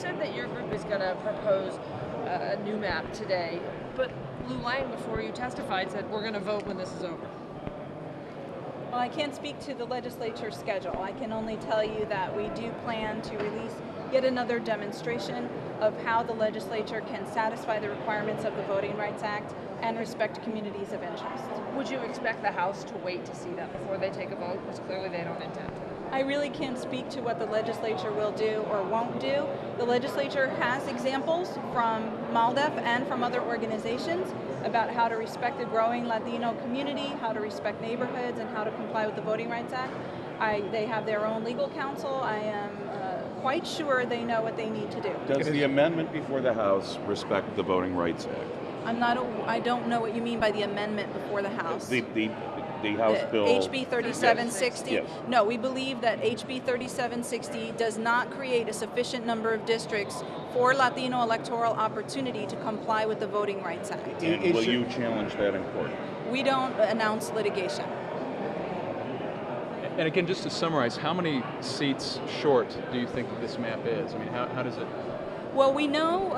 said that your group is going to propose a new map today, but Lou Lang, before you testified, said we're going to vote when this is over. Well, I can't speak to the legislature's schedule. I can only tell you that we do plan to release yet another demonstration of how the legislature can satisfy the requirements of the Voting Rights Act and respect communities of interest. Would you expect the House to wait to see that before they take a vote? Because clearly they don't intend to. I really can't speak to what the legislature will do or won't do. The legislature has examples from MALDEF and from other organizations about how to respect the growing Latino community, how to respect neighborhoods, and how to comply with the Voting Rights Act. They have their own legal counsel. I am quite sure they know what they need to do. Does the amendment before the House respect the Voting Rights Act? I don't know what you mean by the amendment before the House. The House bill. HB 3760. Yes. No, we believe that HB 3760 does not create a sufficient number of districts for Latino electoral opportunity to comply with the Voting Rights Act. And will you challenge that in court? We don't announce litigation. And again, just to summarize, how many seats short do you think that this map is? I mean, how does it? Well, we know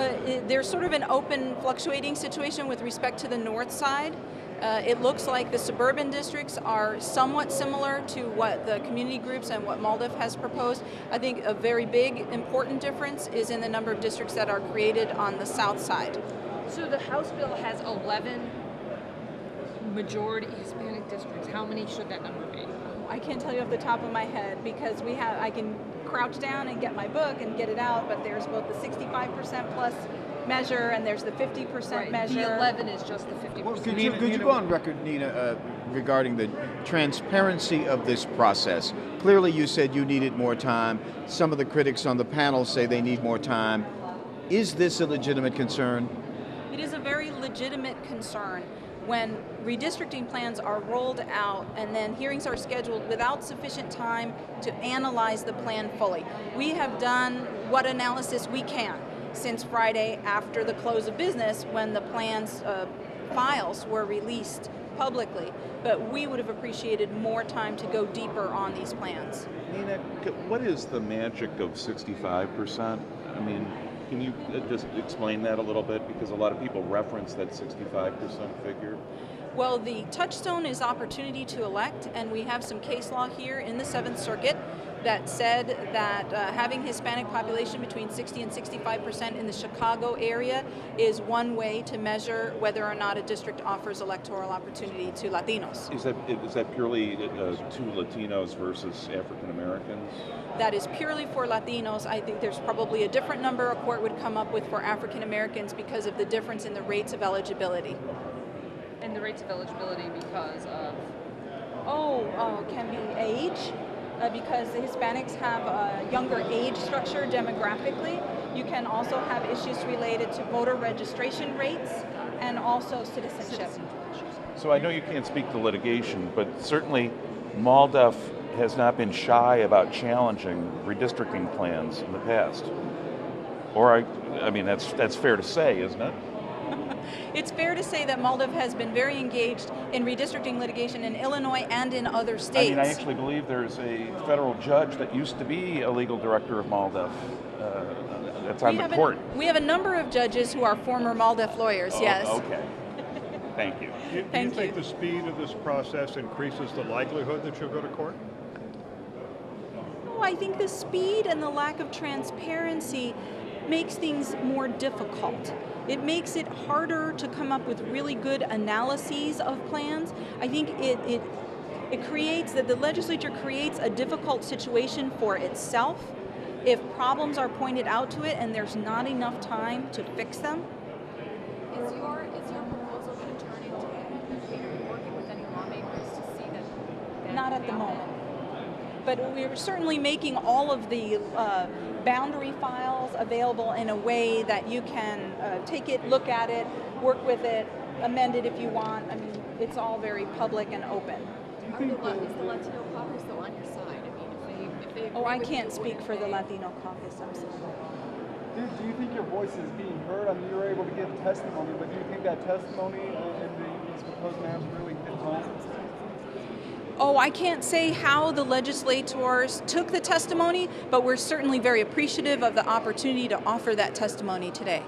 there's sort of an open, fluctuating situation with respect to the north side. It looks like the suburban districts are somewhat similar to what the community groups and what MALDEF has proposed. I think a very big, important difference is in the number of districts that are created on the south side. So the House bill has 11 majority Hispanic districts. How many should that number be? I can't tell you off the top of my head because I can crouch down and get my book and get it out, but there's both the 65% plus measure and there's the 50% measure. The 11 is just the 50%. Well, could you go on record, Nina, regarding the transparency of this process? Clearly you said you needed more time. Some of the critics on the panel say they need more time. Is this a legitimate concern? It is a very legitimate concern when redistricting plans are rolled out and then hearings are scheduled without sufficient time to analyze the plan fully. We have done what analysis we can since Friday after the close of business when the plans files were released publicly, but we would have appreciated more time to go deeper on these plans. Nina, what is the magic of 65%? I mean, can you just explain that a little bit? Because a lot of people reference that 65% figure. Well, the touchstone is opportunity to elect, and we have some case law here in the 7th Circuit that said that having Hispanic population between 60 and 65% in the Chicago area is one way to measure whether or not a district offers electoral opportunity to Latinos. Is that purely to Latinos versus African Americans? That is purely for Latinos. I think there's probably a different number a court would come up with for African Americans because of the difference in the rates of eligibility. And the rates of eligibility because of? Can be age. Because the Hispanics have a younger age structure demographically. You can also have issues related to voter registration rates and also citizenship. So I know you can't speak to litigation, but certainly MALDEF has not been shy about challenging redistricting plans in the past. Or I mean, that's fair to say, isn't it? It's fair to say that MALDEF has been very engaged in redistricting litigation in Illinois and in other states. I mean, I actually believe there's a federal judge that used to be a legal director of MALDEF that's on the court. We have a number of judges who are former MALDEF lawyers, yes. Okay. Thank you. Do you think the speed of this process increases the likelihood that you'll go to court? No, I think the speed and the lack of transparency makes things more difficult. It makes it harder to come up with really good analyses of plans. I think it creates that the legislature creates a difficult situation for itself if problems are pointed out to it and there's not enough time to fix them. Is your proposal going to turn into working with any lawmakers to see that? Not at the moment. But we're certainly making all of the boundary files available in a way that you can take it, look at it, work with it, amend it if you want. I mean, it's all very public and open. Is the Latino caucus though on your side? I mean, if they agree I with can't you, speak for the Latino caucus, I'm sorry. Do you think your voice is being heard? I mean, you were able to give testimony, but do you think that testimony and these proposed maps really hit home? Oh, I can't say how the legislators took the testimony, but we're certainly very appreciative of the opportunity to offer that testimony today.